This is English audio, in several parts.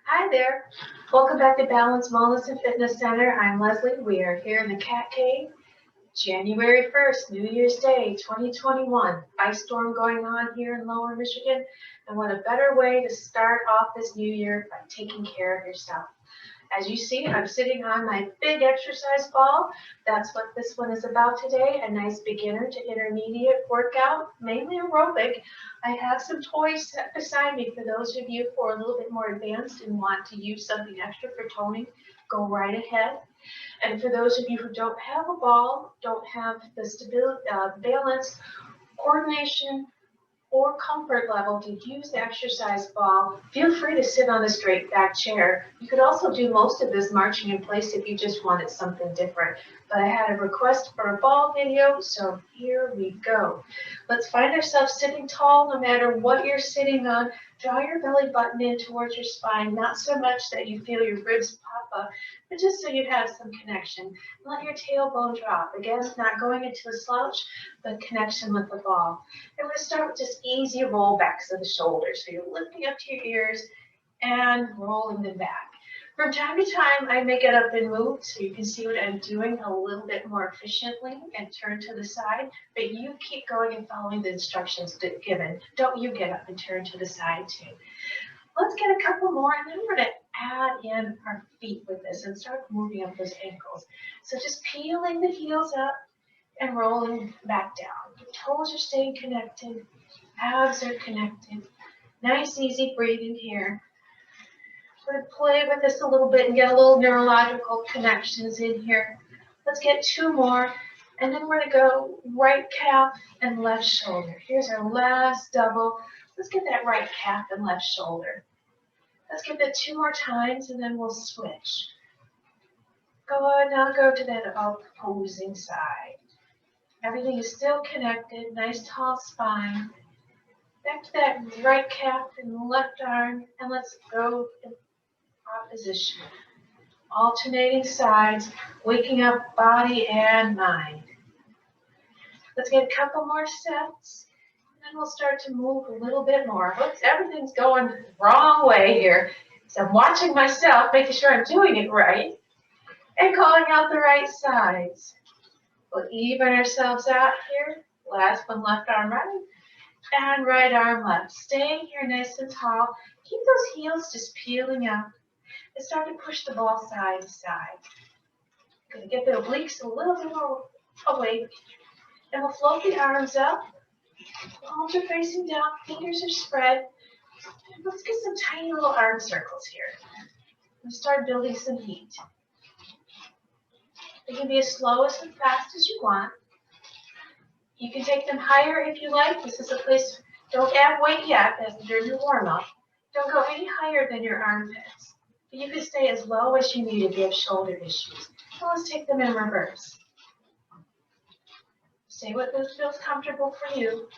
Hi there. Welcome back to Balance Wellness and Fitness Center. I'm Leslie. We are here in the Cat Cave, January 1st, New Year's Day, 2021. Ice storm going on here in Lower Michigan. And what a better way to start off this new year by taking care of yourself. As you see, I'm sitting on my big exercise ball. That's what this one is about today, a nice beginner to intermediate workout, mainly aerobic. I have some toys set beside me for those of you who are a little bit more advanced and want to use something extra for toning, go right ahead. And for those of you who don't have a ball, don't have the stability, balance, coordination, or comfort level to use the exercise ball, feel free to sit on a straight back chair. You could also do most of this marching in place if you just wanted something different. But I had a request for a ball video, so here we go. Let's find ourselves sitting tall no matter what you're sitting on. Draw your belly button in towards your spine, not so much that you feel your ribs pop up, but just so you have some connection. Let your tailbone drop. Again, not going into a slouch, but connection with the ball. And we're going to start with just easy rollbacks of the shoulders. So you're lifting up to your ears and rolling them back. From time to time, I may get up and move so you can see what I'm doing a little bit more efficiently and turn to the side, but you keep going and following the instructions given. Don't you get up and turn to the side too. Let's get a couple more, and then we're going to add in our feet with this and start moving up those ankles. So just peeling the heels up and rolling back down. Your toes are staying connected, abs are connected. Nice, easy breathing here. We're going to play with this a little bit and get a little neurological connections in here. Let's get two more, and then we're going to go right calf and left shoulder. Here's our last double. Let's get that right calf and left shoulder. Let's give it two more times, and then we'll switch. Good, now go to that opposing side. Everything is still connected, nice tall spine. Back to that right calf and left arm, and let's go in opposition. Alternating sides, waking up body and mind. Let's get a couple more sets, and then we'll start to move a little bit more. Oops, everything's going the wrong way here. So I'm watching myself, making sure I'm doing it right, and calling out the right sides. We'll even ourselves out here. Last one, left arm right, and right arm left. Staying here nice and tall. Keep those heels just peeling up. And start to push the ball side to side. Going to get the obliques a little bit more awake. And we'll float the arms up. Palms are facing down, fingers are spread. And let's get some tiny little arm circles here. And start building some heat. They can be as slow as fast as you want. You can take them higher if you like. This is a place, don't add weight yet, that's during your warm-up. Don't go any higher than your armpits. But you can stay as low as you need if you have shoulder issues. So let's take them in reverse. Say what feels comfortable for you.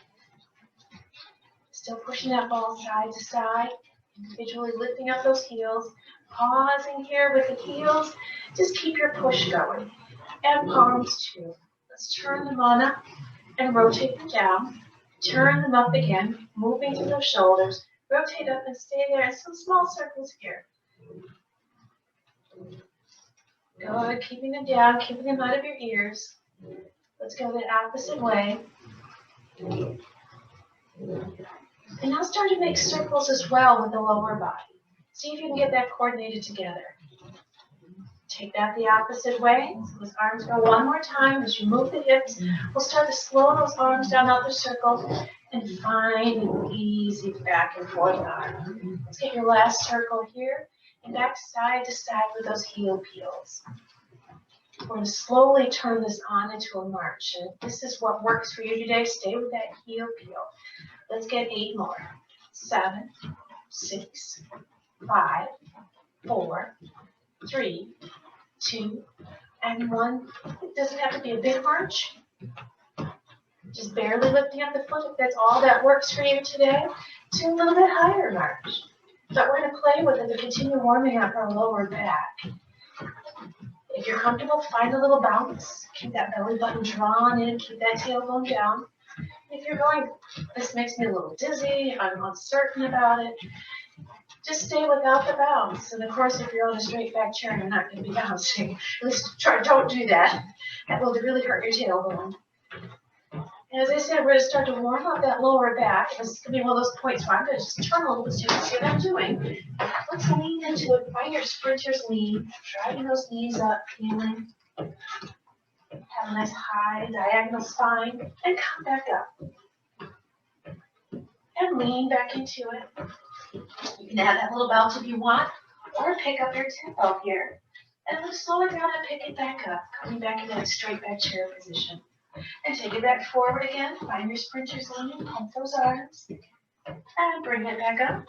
Still pushing that ball side to side, individually lifting up those heels. Pausing here with the heels. Just keep your push going. And palms too. Let's turn them on up and rotate them down. Turn them up again, moving through those shoulders. Rotate up and stay there in some small circles here. Good, keeping them down, keeping them out of your ears. Let's go the opposite way. And now start to make circles as well with the lower body. See if you can get that coordinated together. Take that the opposite way. So those arms go one more time as you move the hips. We'll start to slow those arms down out the circle and find an easy back and forth arm. Let's get your last circle here. And back side to side with those heel peels. We're going to slowly turn this on into a march. And if this is what works for you today, stay with that heel peel. Let's get 8 more. 7, 6, 5, 4, 3, 2, and 1. It doesn't have to be a big march. Just barely lifting up the foot if that's all that works for you today. To a little bit higher march. But we're going to play with it to continue warming up our lower back. If you're comfortable, find a little bounce. Keep that belly button drawn in. Keep that tailbone down. If you're going, this makes me a little dizzy, I'm uncertain about it, Just stay without the bounce. And of course, if you're on a straight back chair, you're not going to be bouncing. At least don't do that. That will really hurt your tailbone. And as I said, we're going to start to warm up that lower back. This is going to be one of those points where I'm going to just turn a little bit so you can see what I'm doing. Let's lean into it. Find your sprinter's lean. Driving those knees up, feeling. Have a nice high diagonal spine. And come back up. And lean back into it. You can add that little bounce if you want, or pick up your tempo here. And let's slow it down and pick it back up, coming back into that straight back chair position. And take it back forward again. Find your sprinter's lean, pump those arms, and bring it back up.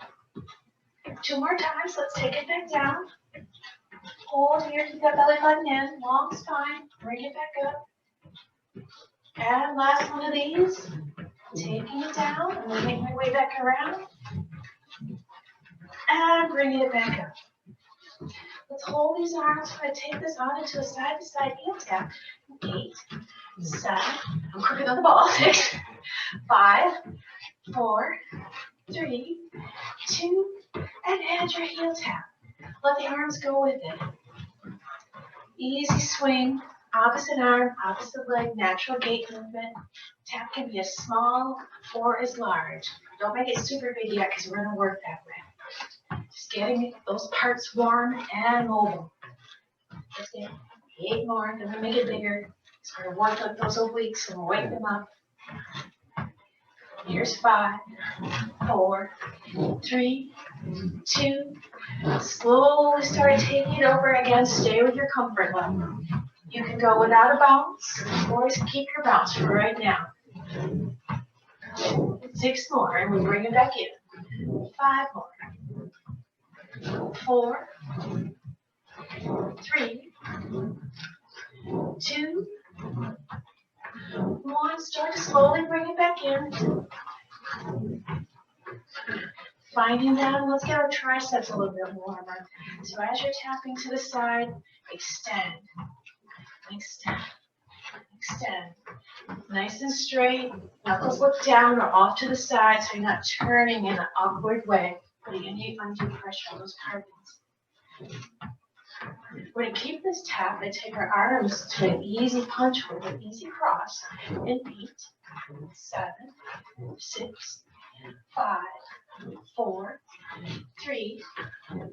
2 more times. Let's take it back down. Hold here, keep that belly button in, long spine, bring it back up. And last one of these. Taking it down, I'm going to make my way back around. And bringing it back up. Let's hold these arms. We're going to take this on into a side-to-side heel tap. 8, 7, I'm quicker than the ball. 6, 5, 4, 3, 2, and add your heel tap. Let the arms go with it. Easy swing, opposite arm, opposite leg, natural gait movement. Tap can be as small or as large. Don't make it super big yet because we're going to work that way. Just getting those parts warm and mobile. Let's get 8 more, then we make it bigger. Sort of work up those obliques and wake them up. Here's 5, 4, 3, 2. Slowly start taking it over again. Stay with your comfort level. You can go without a bounce, or you can keep your bounce for right now. 6 more, and we bring it back in. 5 more. 4, 3, 2, 1. Start to slowly bring it back in. Finding that, let's get our triceps a little bit warmer. So as you're tapping to the side, extend, extend, extend. Nice and straight. Knuckles look down or off to the side so you're not turning in an awkward way, putting any undue pressure on those carpets. We're going to keep this tap and take our arms to an easy punch with an easy cross in 8, 7, 6, 5, 4, 3,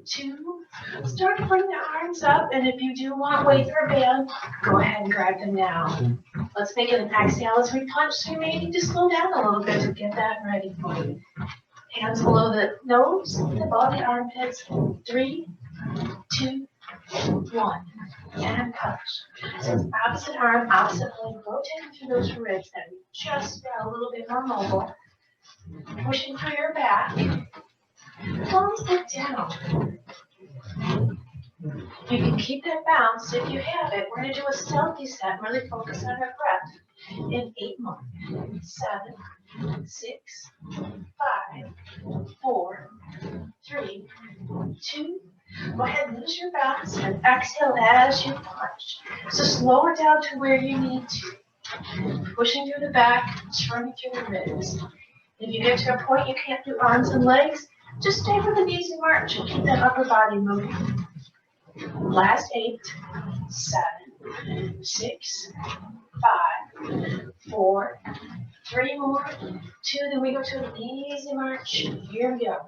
2. Start to bring the arms up, and if you do want weight or band, go ahead and grab them now. Let's make it an exhale as we punch, so you may need to slow down a little bit to get that ready for you. Hands below the nose, above the armpits. 3, 2, 1, and punch. So it's opposite arm, opposite leg, rotating through those ribs, and just get a little bit more mobile. Pushing through your back. Thumbs back down. You can keep that bounce if you have it. We're going to do a stealthy set, really focus on our breath. In 8 more. 7, 6, 5, 4, 3, 2. Go ahead and lose your bounce and exhale as you punch. So slow it down to where you need to. Pushing through the back, turning through the ribs. If you get to a point you can't do arms and legs, just stay with an easy march and keep that upper body moving. Last 8, 7, 6, 5, 4, 3 more, 2, then we go to an easy march. Here we go.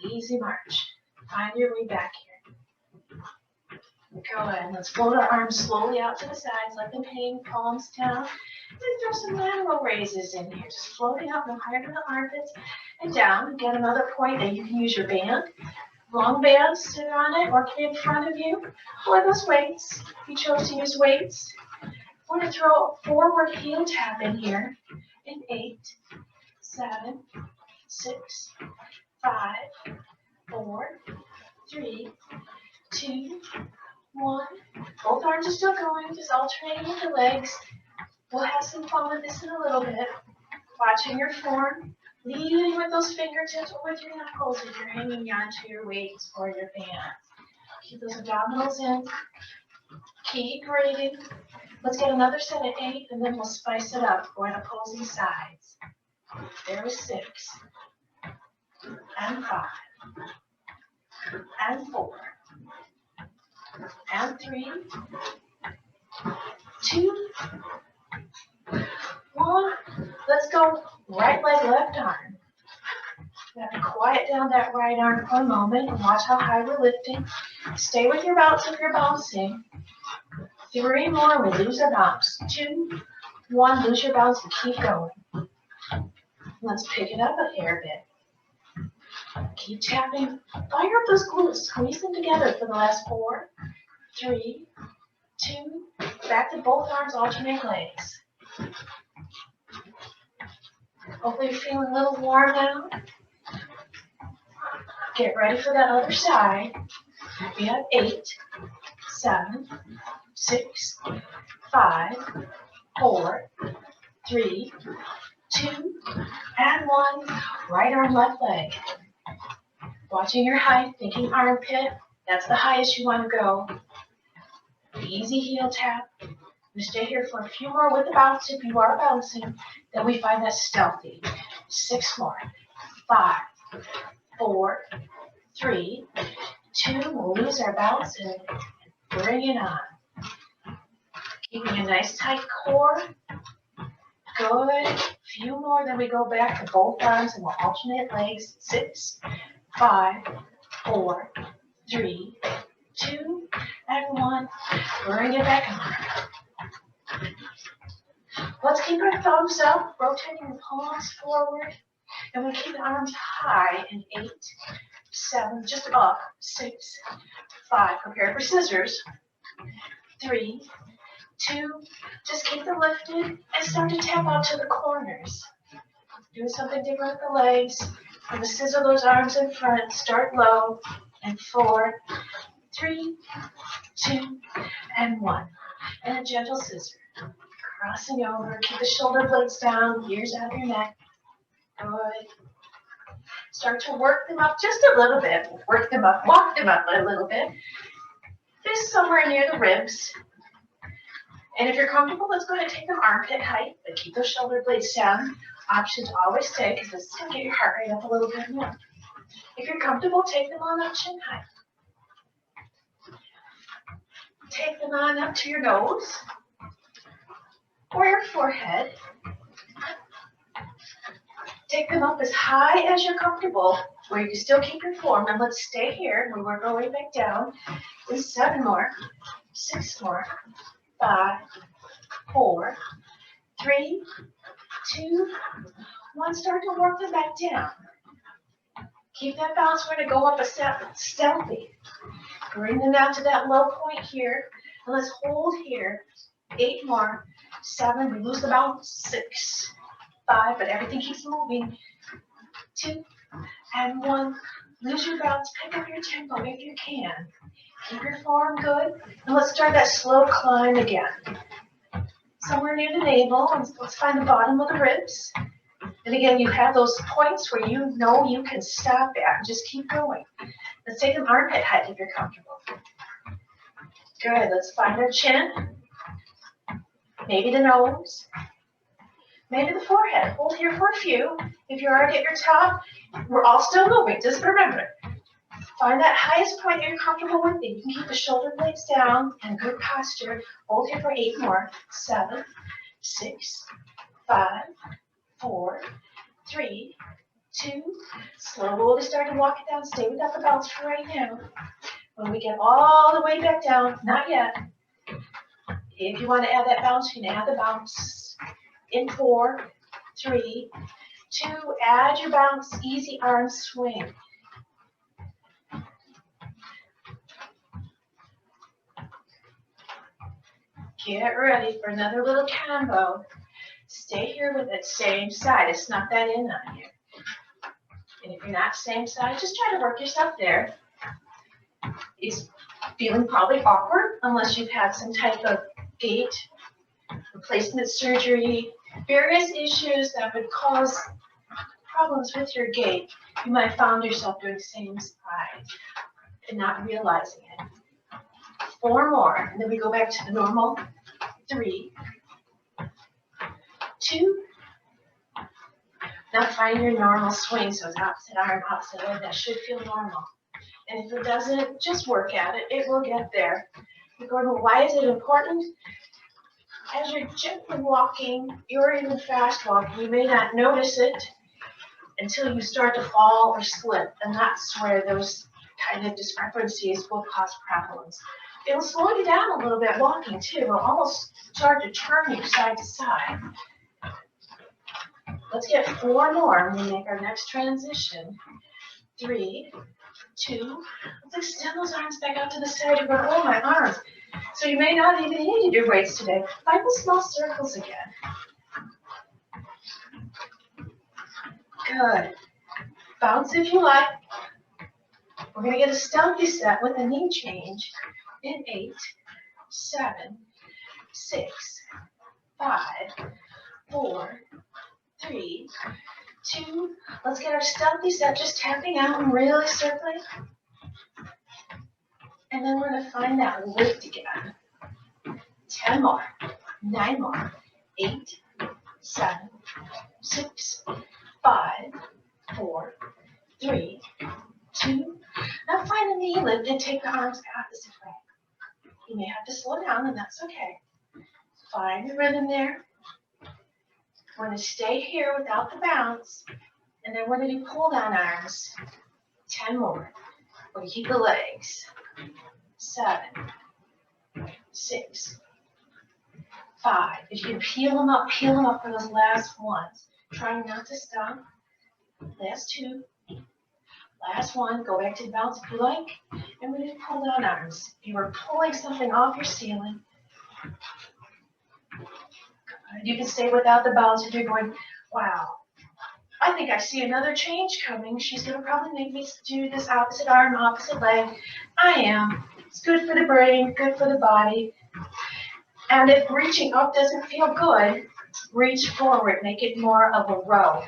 Easy march. Find your way back here. Go ahead. Let's float our arms slowly out to the sides. Let them hang, palms down. And throw some lateral raises in here. Just floating up no higher than the armpits and down. Get another point that you can use your band. Long band, sit on it, or can be in front of you. Or those weights. If you chose to use weights. We're going to throw a forward heel tap in here. In 8, 7, 6, 5, 4, 3, 2, 1. Both arms are still going, just alternating with the legs. We'll have some fun with this in a little bit. Watching your form, leading with those fingertips or with your knuckles if you're hanging onto your weights or your bands. Keep those abdominals in. Keep breathing. Let's get another set of 8, and then we'll spice it up, going opposing sides. There was 6, and 5, and 4, and 3, 2, 1. Let's go right leg, left arm. You have to quiet down that right arm for a moment and watch how high we're lifting. Stay with your bounce if you're bouncing. 3 more, we lose our bounce. 2, 1, lose your bounce and keep going. Let's pick it up a hair bit. Keep tapping. Fire up those glutes. Squeeze them together for the last 4, 3, 2. Back to both arms, alternate legs. Hopefully you're feeling a little warm now. Get ready for that other side. We have 8, 7, 6, 5, 4, 3, 2, and 1. Right arm, left leg. Watching your height, thinking armpit. That's the highest you want to go. Easy heel tap. We stay here for a few more with the bounce if you are bouncing. Then we find that stealthy. 6 more. 5, 4, 3, 2. We'll lose our bounce and bring it on. Keeping a nice tight core. Good. Few more, then we go back to both arms and we'll alternate legs. 6, 5, 4, 3, 2, and 1. Bring it back on. Let's keep our thumbs up, rotating the palms forward. And we keep the arms high in 8, 7, just up. 6, 5, prepare for scissors. 3, 2, just keep them lifted and start to tap out to the corners. Doing something different with the legs. And scissor those arms in front. Start low. And 4, 3, 2, and 1. And a gentle scissor. Crossing over. Keep the shoulder blades down. Ears out of your neck. Good. Start to work them up just a little bit. Work them up. Walk them up a little bit. Just somewhere near the ribs. And if you're comfortable, let's go ahead and take them armpit height, but keep those shoulder blades down. Options always stay because this is going to get your heart rate up a little bit more. If you're comfortable, take them on up chin height. Take them on up to your nose or your forehead. Take them up as high as you're comfortable, where you can still keep your form. And let's stay here. We work our way back down. And 7 more, 6 more, 5, 4, 3, 2, 1. Start to work them back down. Keep that bounce. We're going to go up a step, stealthy. Bring them down to that low point here. And let's hold here. 8 more, 7. We lose the bounce. 6, 5, but everything keeps moving. 2, and 1. Lose your bounce. Pick up your tempo if you can. Keep your form good. And let's start that slow climb again. Somewhere near the navel. Let's find the bottom of the ribs. And again, you have those points where you know you can stop at and just keep going. Let's take an armpit height if you're comfortable. Good. Let's find our chin. Maybe the nose. Maybe the forehead. Hold here for a few. If you're already at your top, we're all still moving. Just remember, find that highest point that you're comfortable with. You can keep the shoulder blades down and good posture. Hold here for 8 more. 7, 6, 5, 4, 3, 2. Slowly start to walk it down. Stay without the bounce for right now. When we get all the way back down, not yet. If you want to add that bounce, you can add the bounce. In 4, 3, 2. Add your bounce. Easy arm swing. Get ready for another little combo. Stay here with that same side. I snuck that in on you. And if you're not same side, just try to work yourself there. It's feeling probably awkward unless you've had some type of gait, replacement surgery, various issues that would cause problems with your gait. You might have found yourself doing same side and not realizing it. 4 more, and then we go back to the normal. 3, 2. Now find your normal swing, so it's opposite arm, opposite leg. That should feel normal. And if it doesn't, just work at it. It will get there. You're going, well, why is it important? As you're gently walking, or even fast walking, you may not notice it until you start to fall or slip. And that's where those kind of discrepancies will cause problems. It'll slow you down a little bit walking too. It'll almost start to turn you side to side. Let's get 4 more when we make our next transition. 3, 2, let's extend those arms back out to the side. You're going, oh, my arms. So you may not even need to do weights today. Find the small circles again. Good. Bounce if you like. We're going to get a stealthy set with a knee change in 8, 7, 6, 5, 4, 3, 2. Let's get our stealthy set, just tapping out and really circling. And then we're going to find that lift again. 10 more, 9 more, 8, 7, 6, 5, 4, 3, 2. Now find the knee lift and take the arms opposite way. You may have to slow down, and that's okay. Find the rhythm there. We're going to stay here without the bounce, and then we're going to do pull down arms. 10 more. We're going to keep the legs. 7, 6, 5. If you can peel them up for those last ones. Trying not to stop. Last 2. Last 1. Go back to the bounce if you like. And we're going to pull down arms. If you were pulling something off your ceiling, you can stay without the bounce if you're going, wow, I think I see another change coming. She's going to probably make me do this opposite arm, opposite leg. I am. It's good for the brain, good for the body. And if reaching up doesn't feel good, reach forward. Make it more of a row.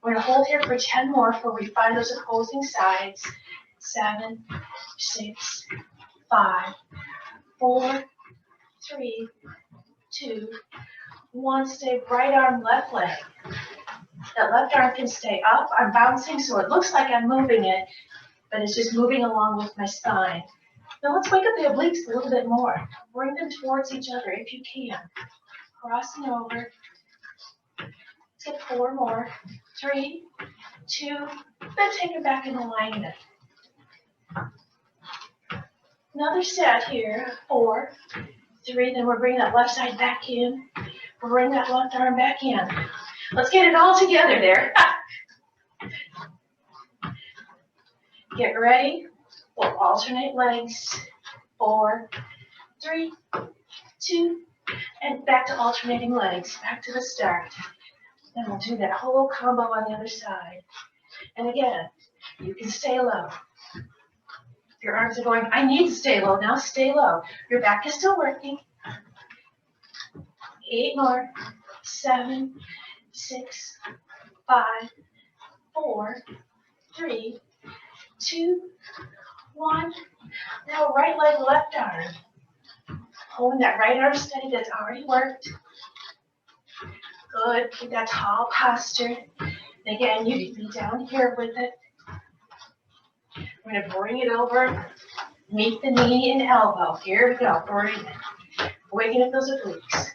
We're going to hold here for 10 more before we find those opposing sides. 7, 6, 5, 4, 3, 2, 1. Stay right arm, left leg. That left arm can stay up. I'm bouncing, so it looks like I'm moving it, but it's just moving along with my spine. Now let's wake up the obliques a little bit more. Bring them towards each other if you can. Crossing over. Let's get 4 more. 3, 2, then take it back in alignment. Another set here. 4, 3, then we're bringing that left side back in. Bring that left arm back in. Let's get it all together there. Get ready. We'll alternate legs. 4, 3, 2, and back to alternating legs. Back to the start. Then we'll do that whole combo on the other side. And again, you can stay low. If your arms are going, I need to stay low. Now stay low. Your back is still working. 8 more. 7, 6, 5, 4, 3, 2, 1. Now right leg, left arm. Holding that right arm steady, that's already worked. Good. Keep that tall posture. And again, you can be down here with it. We're going to bring it over. Meet the knee and elbow. Here we go. Bring it. Waking up those obliques.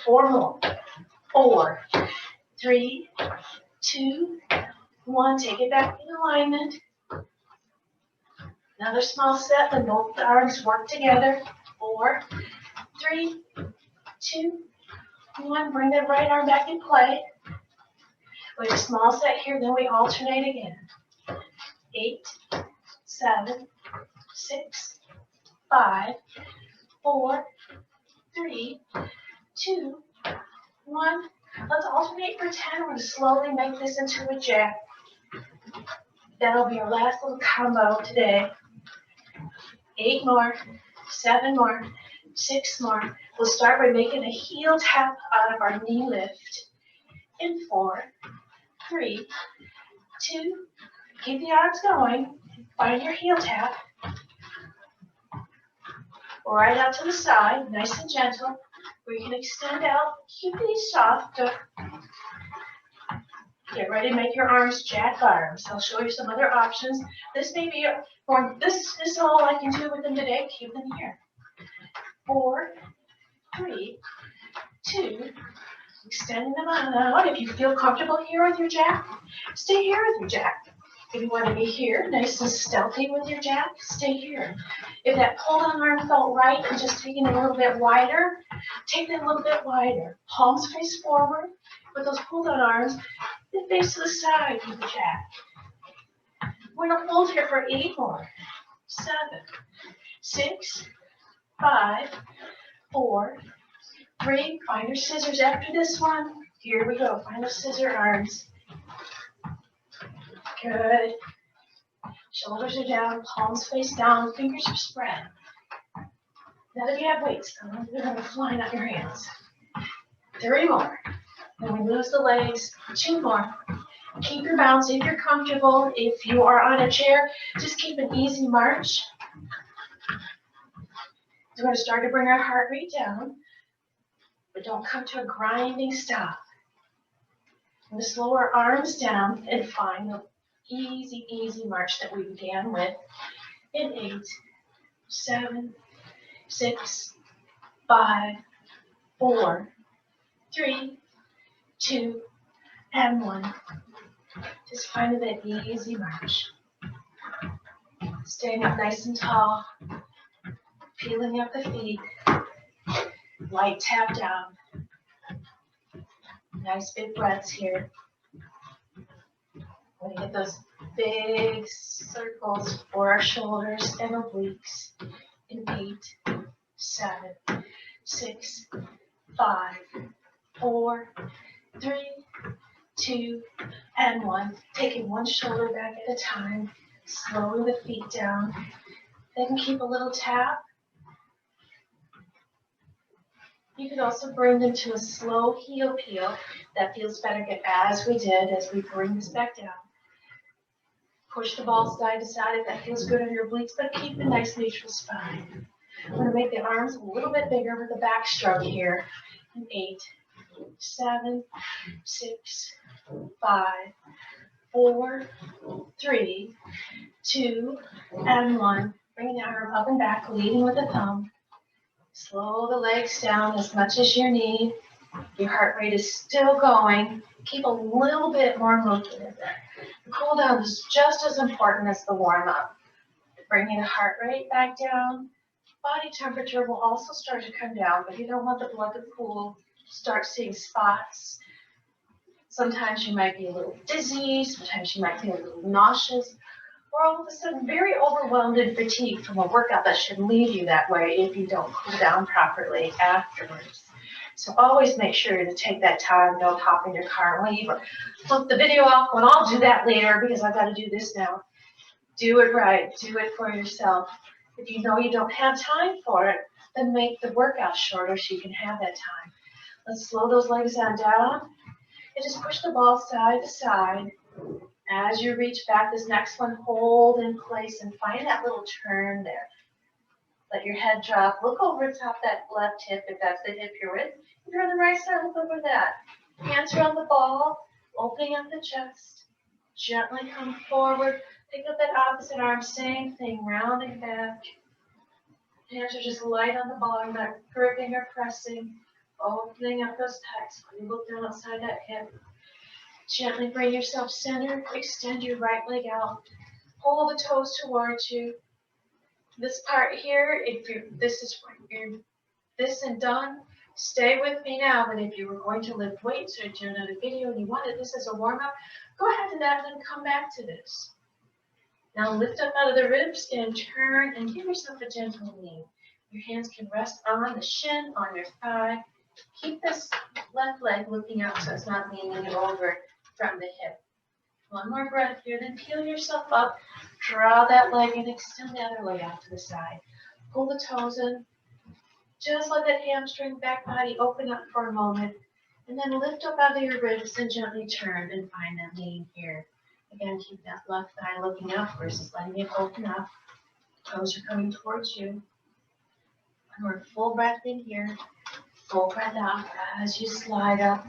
4 more. 4, 3, 2, 1. Take it back in alignment. Another small set, then both the arms work together. 4, 3, 2, 1. Bring that right arm back in play. We have a small set here, then we alternate again. 8, 7, 6, 5, 4, 3, 2, 1. Let's alternate for 10. We're going to slowly make this into a jack. That'll be our last little combo today. 8 more, 7 more, 6 more. We'll start by making a heel tap out of our knee lift. In 4, 3, 2, keep the arms going. Find your heel tap. Right out to the side, nice and gentle. Where you can extend out, keep these soft. Get ready to make your arms jack arms. I'll show you some other options. This may be for this is all I can do with them today. Keep them here. 4, 3, 2. Extend them out. If you feel comfortable here with your jack, stay here with your jack. If you want to be here, nice and stealthy with your jack, stay here. If that pull down arm felt right and just taking it a little bit wider, take that a little bit wider. Palms face forward with those pull down arms, then face to the side with the jack. We're going to hold here for 8 more. 7, 6, 5, 4, 3. Find your scissors after this one. Here we go. Find the scissor arms. Good. Shoulders are down, palms face down, fingers are spread. Now that you have weights, they're going to fly out your hands. 3 more. Then we lose the legs. 2 more. Keep your balance if you're comfortable. If you are on a chair, just keep an easy march. We're going to start to bring our heart rate down, but don't come to a grinding stop. I'm going to slow our arms down and find the easy, easy march that we began with in 8, 7, 6, 5, 4, 3, 2, and 1. Just find that easy march. Staying up nice and tall, peeling up the feet, light tap down. Nice big breaths here. We're going to get those big circles for our shoulders and obliques in 8, 7, 6, 5, 4, 3, 2, and 1. Taking one shoulder back at a time, slowing the feet down. Then keep a little tap. You can also bring them to a slow heel peel. That feels better as we did as we bring this back down. Push the ball side to side if that feels good on your obliques, but keep a nice neutral spine. I'm going to make the arms a little bit bigger with the back stroke here. In 8, 7, 6, 5, 4, 3, 2, and 1. Bring the arm up and back, leading with the thumb. Slow the legs down as much as you need. Your heart rate is still going. Keep a little bit more movement in there. The cool down is just as important as the warm up. Bringing the heart rate back down. Body temperature will also start to come down, but you don't want the blood to pool. Start seeing spots. Sometimes you might be a little dizzy. Sometimes you might feel a little nauseous. Or all of a sudden very overwhelmed and fatigued from a workout that should leave you that way if you don't cool down properly afterwards. So always make sure to take that time. Don't hop in your car and leave or flip the video off. Well, I'll do that later because I've got to do this now. Do it right. Do it for yourself. If you know you don't have time for it, then make the workout shorter so you can have that time. Let's slow those legs on down and just push the ball side to side. As you reach back, this next one, hold in place and find that little turn there. Let your head drop. Look over top that left hip if that's the hip you're with. If you're on the right side, look over that. Hands around the ball, opening up the chest. Gently come forward. Pick up that opposite arm, same thing, rounding back. Hands are just light on the ball. You're not gripping or pressing. Opening up those pecs. When you look down outside that hip. Gently bring yourself centered. Extend your right leg out. Pull the toes towards you. This part here, if you're this and done, stay with me now. But if you were going to lift weights or do another video and you wanted this as a warm-up, go ahead and then come back to this. Now lift up out of the ribs and turn and give yourself a gentle lean. Your hands can rest on the shin, on your thigh. Keep this left leg looking out so it's not leaning over from the hip. One more breath here, then peel yourself up, draw that leg and extend the other leg out to the side. Pull the toes in. Just let that hamstring back body open up for a moment, and then lift up out of your ribs and gently turn and find that lean here. Again, keep that left thigh looking up versus letting it open up. Toes are coming towards you. One more full breath in here, full breath out as you slide up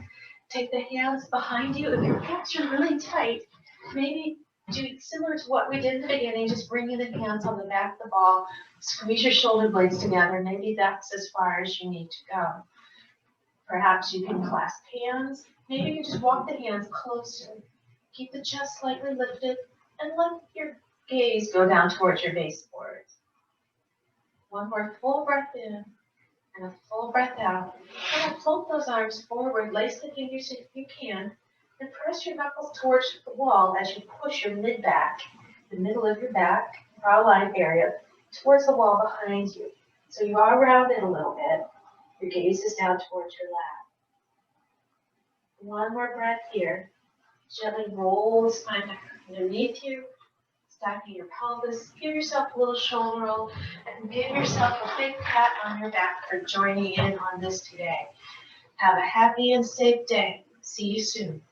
Take the hands behind you. If your pecs are really tight, maybe do similar to what we did in the beginning, just bringing the hands on the back of the ball, squeeze your shoulder blades together. Maybe that's as far as you need to go. Perhaps you can clasp hands. Maybe you can just walk the hands closer. Keep the chest slightly lifted and let your gaze go down towards your baseboard. One more full breath in and a full breath out. Now float those arms forward, lace the fingers if you can, and press your knuckles towards the wall as you push your mid-back, the middle of your back, brow line area, towards the wall behind you. So you are rounded a little bit. Your gaze is down towards your lap. One more breath here. Gently roll the spine back underneath you, stacking your pelvis. Give yourself a little shoulder roll and give yourself a big pat on your back for joining in on this today. Have a happy and safe day. See you soon.